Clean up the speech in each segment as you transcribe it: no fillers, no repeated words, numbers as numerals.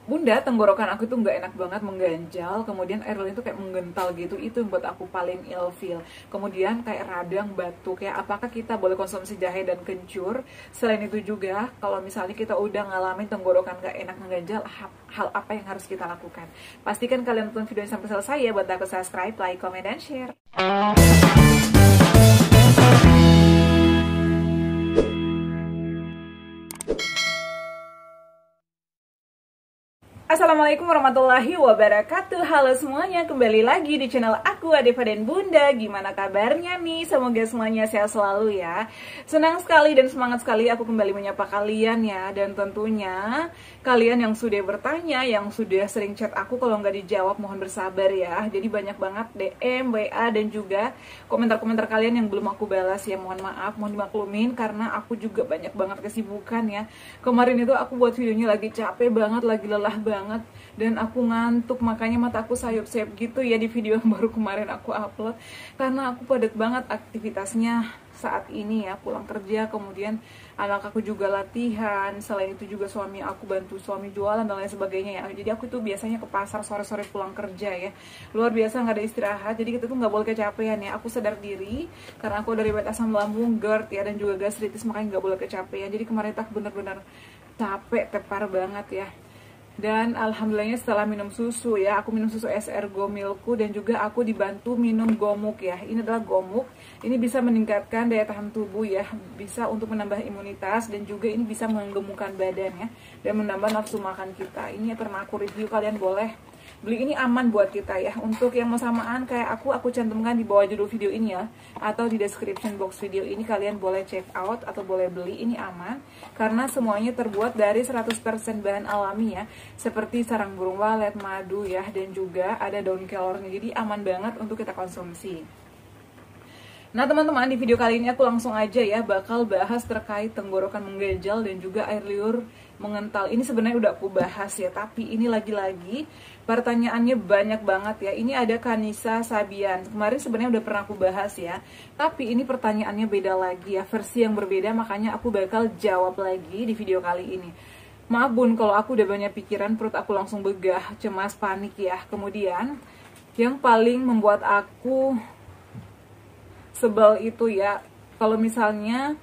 Bunda, tenggorokan aku tuh nggak enak banget, mengganjal, kemudian air liur itu kayak menggental gitu, itu yang buat aku paling ilfeel. Kemudian kayak radang, batuk, ya apakah kita boleh konsumsi jahe dan kencur? Selain itu juga, kalau misalnya kita udah ngalamin tenggorokan nggak enak mengganjal, hal apa yang harus kita lakukan? Pastikan kalian nonton video sampai selesai ya, buat aku subscribe, like, comment, dan share. Assalamualaikum warahmatullahi wabarakatuh. Halo semuanya, kembali lagi di channel aku, Adeva dan Bunda. Gimana kabarnya nih? Semoga semuanya sehat selalu ya. Senang sekali dan semangat sekali aku kembali menyapa kalian ya. Dan tentunya kalian yang sudah bertanya, yang sudah sering chat aku, kalau nggak dijawab mohon bersabar ya. Jadi banyak banget DM, WA, dan juga komentar-komentar kalian yang belum aku balas ya. Mohon maaf, mohon dimaklumin karena aku juga banyak banget kesibukan ya. Kemarin itu aku buat videonya lagi capek banget, lagi lelah banget, dan aku ngantuk, makanya mata aku sayup-sayup gitu ya di video yang baru kemarin aku upload, karena aku padat banget aktivitasnya saat ini ya, pulang kerja, kemudian anak aku juga latihan, selain itu juga suami aku bantu suami jualan dan lain sebagainya ya. Jadi aku tuh biasanya ke pasar sore-sore pulang kerja ya, luar biasa nggak ada istirahat, jadi kita tuh nggak boleh kecapean ya. Aku sadar diri karena aku dari riwayat asam lambung, GERD ya, dan juga gastritis, makanya nggak boleh kecapean. Jadi kemarin aku benar-benar capek, tepar banget ya. Dan alhamdulillahnya setelah minum susu ya, aku minum susu SR Gomilku, dan juga aku dibantu minum gomuk ya. Ini adalah gomuk, ini bisa meningkatkan daya tahan tubuh ya, bisa untuk menambah imunitas, dan juga ini bisa menggemukkan badan ya, dan menambah nafsu makan kita. Ini pernah aku review, kalian boleh beli, ini aman buat kita ya. Untuk yang mau samaan kayak aku cantumkan di bawah judul video ini ya, atau di description box video ini, kalian boleh check out atau boleh beli. Ini aman karena semuanya terbuat dari 100% bahan alami ya, seperti sarang burung walet, madu ya, dan juga ada daun kelornya. Jadi aman banget untuk kita konsumsi. Nah teman-teman, di video kali ini aku langsung aja ya bakal bahas terkait tenggorokan mengganjal dan juga air liur mengental. Ini sebenarnya udah aku bahas ya, tapi ini lagi-lagi pertanyaannya banyak banget ya. Ini ada Kanisa Sabian, kemarin sebenarnya udah pernah aku bahas ya, tapi ini pertanyaannya beda lagi ya, versi yang berbeda, makanya aku bakal jawab lagi di video kali ini. Maaf bun, kalau aku udah banyak pikiran, perut aku langsung begah, cemas, panik ya. Kemudian yang paling membuat aku sebel itu ya, kalau misalnya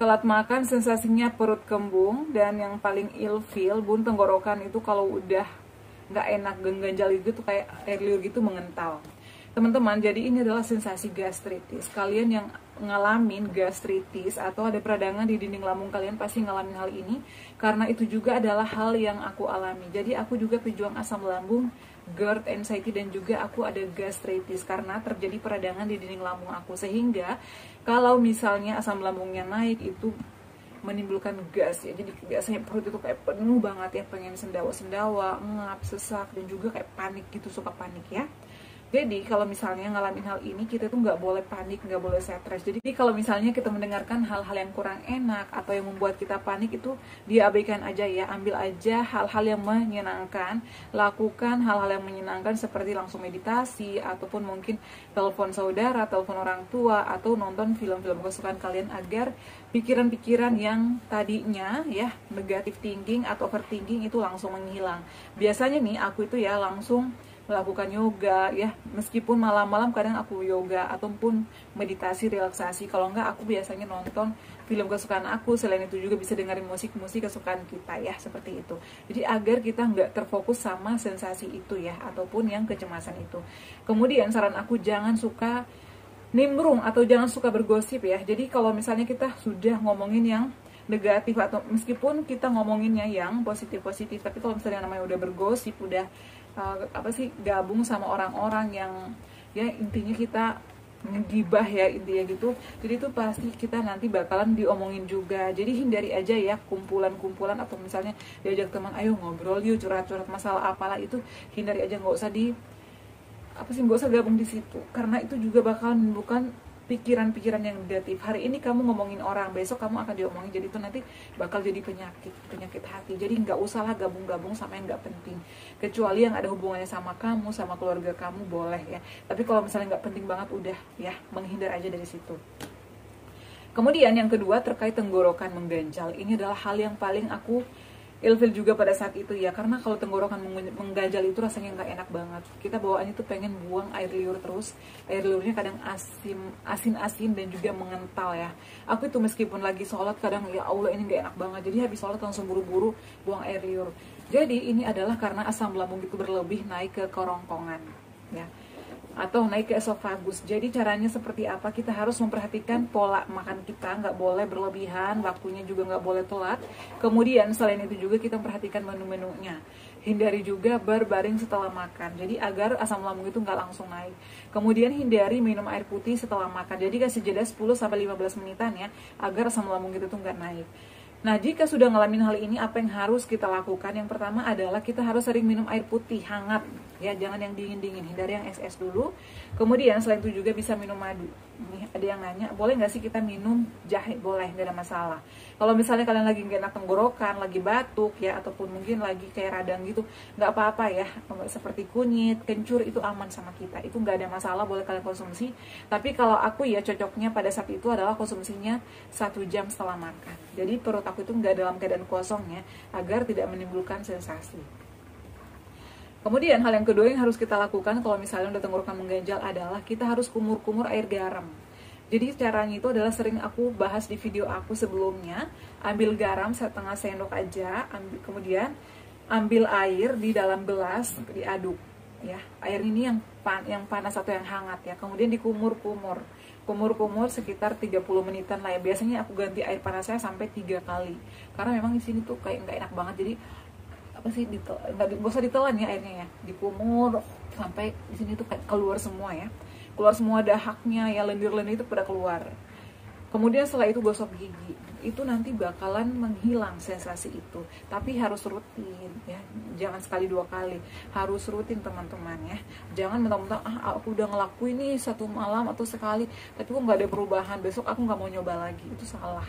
telat makan sensasinya perut kembung, dan yang paling ilfeel bun, tenggorokan itu kalau udah nggak enak, ganjal gitu, kayak air liur gitu mengental. Teman-teman, jadi ini adalah sensasi gastritis. Kalian yang ngalamin gastritis atau ada peradangan di dinding lambung, kalian pasti ngalamin hal ini, karena itu juga adalah hal yang aku alami. Jadi aku juga pejuang asam lambung, GERD, anxiety, dan juga aku ada gastritis karena terjadi peradangan di dinding lambung aku, sehingga kalau misalnya asam lambungnya naik itu menimbulkan gas ya. Jadi biasanya perut itu kayak penuh banget ya, pengen sendawa-sendawa, ngap, sesak, dan juga kayak panik gitu, suka panik ya. Jadi kalau misalnya ngalamin hal ini, kita tuh nggak boleh panik, nggak boleh stres. Jadi kalau misalnya kita mendengarkan hal-hal yang kurang enak atau yang membuat kita panik, itu diabaikan aja ya. Ambil aja hal-hal yang menyenangkan, lakukan hal-hal yang menyenangkan seperti langsung meditasi, ataupun mungkin telepon saudara, telepon orang tua, atau nonton film-film kesukaan kalian, agar pikiran-pikiran yang tadinya ya negative thinking atau overthinking itu langsung menghilang. Biasanya nih aku itu ya langsung melakukan yoga ya, meskipun malam-malam kadang aku yoga ataupun meditasi relaksasi. Kalau enggak, aku biasanya nonton film kesukaan aku. Selain itu juga bisa dengerin musik-musik kesukaan kita ya, seperti itu. Jadi agar kita nggak terfokus sama sensasi itu ya, ataupun yang kecemasan itu. Kemudian saran aku, jangan suka nimbrung atau jangan suka bergosip ya. Jadi kalau misalnya kita sudah ngomongin yang negatif, atau meskipun kita ngomonginnya yang positif-positif, tapi kalau misalnya namanya udah bergosip, udah gabung sama orang-orang yang ya intinya kita ngegibah ya, intinya gitu, jadi itu pasti kita nanti bakalan diomongin juga. Jadi hindari aja ya kumpulan-kumpulan, atau misalnya diajak teman, ayo ngobrol yuk, curhat-curhat masalah apalah, itu hindari aja, nggak usah gabung di situ, karena itu juga bakalan menimbulkan pikiran-pikiran yang negatif. Hari ini kamu ngomongin orang, besok kamu akan diomongin, jadi itu nanti bakal jadi penyakit hati. Jadi nggak usahlah gabung-gabung sama yang nggak penting, kecuali yang ada hubungannya sama kamu, sama keluarga kamu, boleh ya. Tapi kalau misalnya nggak penting banget, udah ya, menghindar aja dari situ. Kemudian yang kedua terkait tenggorokan mengganjal, ini adalah hal yang paling aku ilfil juga pada saat itu ya, karena kalau tenggorokan mengganjal itu rasanya nggak enak banget. Kita bawaannya tuh pengen buang air liur terus. Air liurnya kadang asin dan juga mengental ya. Aku itu meskipun lagi sholat kadang ya Allah ini nggak enak banget, jadi habis sholat langsung buru-buru buang air liur. Jadi ini adalah karena asam lambung itu berlebih naik ke kerongkongan ya, atau naik ke esofagus. Jadi caranya seperti apa? Kita harus memperhatikan pola makan kita, nggak boleh berlebihan, waktunya juga nggak boleh telat. Kemudian selain itu juga kita memperhatikan menu-menunya. Hindari juga berbaring setelah makan, jadi agar asam lambung itu nggak langsung naik. Kemudian hindari minum air putih setelah makan, jadi kasih jeda 10-15 menitan ya, agar asam lambung itu tuh nggak naik. Nah, jika sudah ngalamin hal ini, apa yang harus kita lakukan? Yang pertama adalah kita harus sering minum air putih hangat, ya, jangan yang dingin-dingin, hindari yang es-es dulu. Kemudian selain itu juga bisa minum madu. Nih, ada yang nanya, boleh nggak sih kita minum jahe? Boleh, nggak ada masalah. Kalau misalnya kalian lagi nggak enak tenggorokan, lagi batuk ya, ataupun mungkin lagi kayak radang gitu, nggak apa-apa ya. Seperti kunyit, kencur itu aman sama kita, itu nggak ada masalah, boleh kalian konsumsi. Tapi kalau aku ya cocoknya pada saat itu adalah konsumsinya 1 jam setelah makan. Jadi perut aku itu nggak dalam keadaan kosong ya, agar tidak menimbulkan sensasi. Kemudian hal yang kedua yang harus kita lakukan kalau misalnya udah tenggorokan mengganjal adalah kita harus kumur-kumur air garam. Jadi caranya itu adalah sering aku bahas di video aku sebelumnya. Ambil garam 1/2 sendok aja, kemudian ambil air di dalam gelas, diaduk ya. Air ini yang panas atau yang hangat ya. Kemudian dikumur-kumur. Kumur-kumur sekitar 30 menitan lah ya. Biasanya aku ganti air panasnya sampai 3 kali. Karena memang di sini tuh kayak nggak enak banget. Jadi apa sih, nggak usah ditelan ya airnya ya, dikumur sampai di sini tuh kayak keluar semua ya, keluar semua dahaknya ya, lendir-lendir itu pada keluar. Kemudian setelah itu gosok gigi, itu nanti bakalan menghilang sensasi itu, tapi harus rutin ya, jangan sekali 2 kali, harus rutin teman-teman ya. Jangan mentang-mentang aku udah ngelakuin nih 1 malam atau sekali tapi kok nggak ada perubahan, besok aku nggak mau nyoba lagi, itu salah.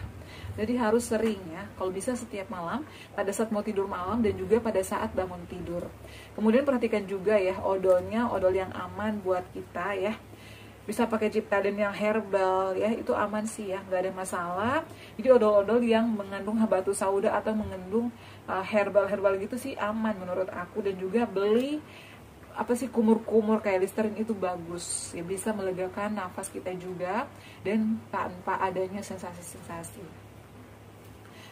Jadi harus sering ya, kalau bisa setiap malam, pada saat mau tidur malam dan juga pada saat bangun tidur. Kemudian perhatikan juga ya odolnya, odol yang aman buat kita ya. Bisa pakai Ciptaden yang herbal ya, itu aman sih ya, nggak ada masalah. Jadi odol-odol yang mengandung habatus sauda atau mengandung herbal-herbal gitu sih aman menurut aku. Dan juga beli apa sih, kumur-kumur kayak Listerine itu bagus ya, bisa melegakan nafas kita juga dan tanpa adanya sensasi-sensasi.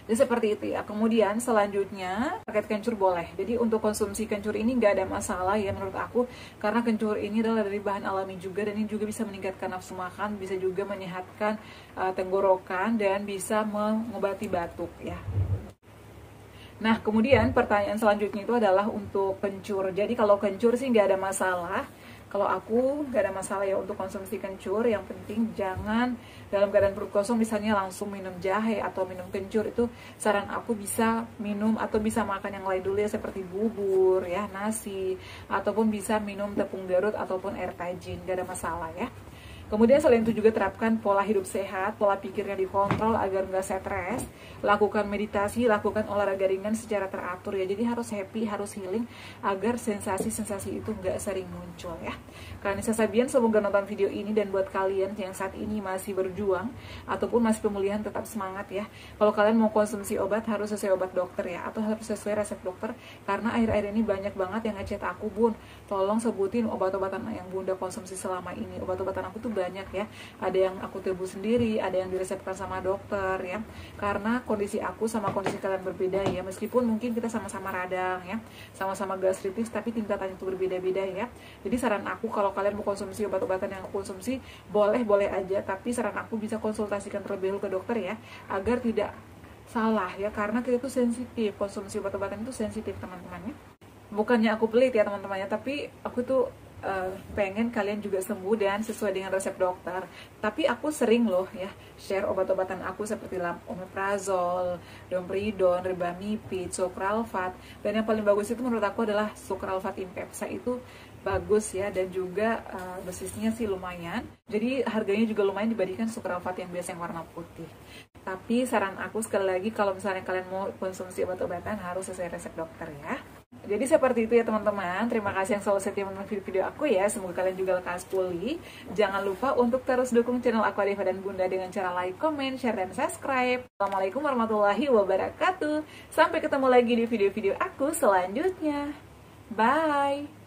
Jadi seperti itu ya. Kemudian selanjutnya paket kencur boleh. Jadi untuk konsumsi kencur ini nggak ada masalah ya menurut aku, karena kencur ini adalah dari bahan alami juga, dan ini juga bisa meningkatkan nafsu makan, bisa juga menyehatkan tenggorokan dan bisa mengobati batuk ya. Nah kemudian pertanyaan selanjutnya itu adalah untuk kencur. Jadi kalau kencur sih nggak ada masalah. Kalau aku nggak ada masalah ya untuk konsumsi kencur. Yang penting jangan dalam keadaan perut kosong misalnya langsung minum jahe atau minum kencur. Itu saran aku bisa minum atau bisa makan yang lain dulu ya, seperti bubur ya, nasi, ataupun bisa minum tepung Garut ataupun air tajin, nggak ada masalah ya. Kemudian selain itu juga terapkan pola hidup sehat, pola pikirnya dikontrol agar nggak stres, lakukan meditasi, lakukan olahraga ringan secara teratur ya. Jadi harus happy, harus healing agar sensasi-sensasi itu nggak sering muncul ya. Kanisa Sabian, semoga nonton video ini, dan buat kalian yang saat ini masih berjuang ataupun masih pemulihan tetap semangat ya. Kalau kalian mau konsumsi obat harus sesuai obat dokter ya, atau harus sesuai resep dokter, karena akhir-akhir ini banyak banget yang ngechat aku, Bun, tolong sebutin obat-obatan yang Bunda konsumsi selama ini. Obat-obatan aku tuh banyak ya, ada yang aku tebus sendiri, ada yang diresepkan sama dokter ya, karena kondisi aku sama kondisi kalian berbeda ya, meskipun mungkin kita sama-sama radang ya, sama-sama gastritis, tapi tingkatan itu berbeda-beda ya. Jadi saran aku kalau kalian mau konsumsi obat-obatan yang aku konsumsi, boleh aja, tapi saran aku bisa konsultasikan terlebih dahulu ke dokter ya, agar tidak salah ya, karena kita tuh sensitif, konsumsi obat-obatan itu sensitif teman-teman ya. Bukannya aku pelit ya teman-temannya, tapi aku tuh pengen kalian juga sembuh dan sesuai dengan resep dokter. Tapi aku sering loh ya share obat-obatan aku seperti omeprazol, domperidon, ribamipid, sukralfat, dan yang paling bagus itu menurut aku adalah sukralfat impepsa. Itu bagus ya, dan juga dosisnya sih lumayan, jadi harganya juga lumayan dibandingkan sukralfat yang biasa yang warna putih. Tapi saran aku sekali lagi, kalau misalnya kalian mau konsumsi obat-obatan harus sesuai resep dokter ya. Jadi seperti itu ya teman-teman. Terima kasih yang selalu setia menonton video-video aku ya. Semoga kalian juga lekas pulih. Jangan lupa untuk terus dukung channel aku Deva dan Bunda dengan cara like, comment, share, dan subscribe. Assalamualaikum warahmatullahi wabarakatuh. Sampai ketemu lagi di video-video aku selanjutnya. Bye.